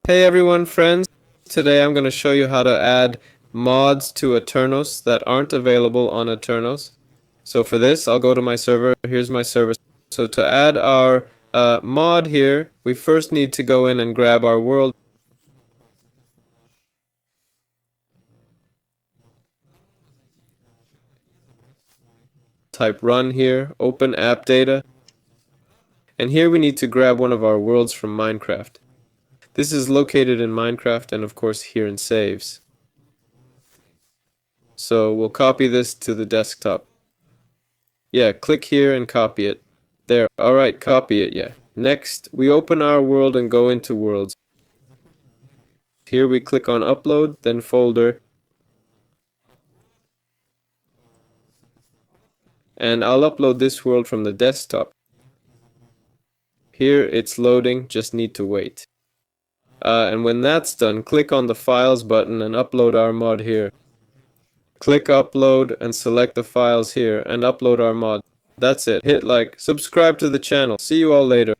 Hey everyone, friends. Today I'm going to show you how to add mods to Aternos that aren't available on Aternos. So for this, I'll go to my server. Here's my server. So to add our mod here, we first need to go in and grab our world. Type run here, open app data. And here we need to grab one of our worlds from Minecraft. This is located in Minecraft and of course here in saves. So we'll copy this to the desktop. Yeah, click here and copy it. There, alright, copy it, yeah. Next, we open our world and go into worlds. Here we click on upload, then folder. And I'll upload this world from the desktop. Here it's loading, just need to wait. And when that's done, click on the files button and upload our mod here. Click upload and select the files here and upload our mod. That's it. Hit like, subscribe to the channel. See you all later.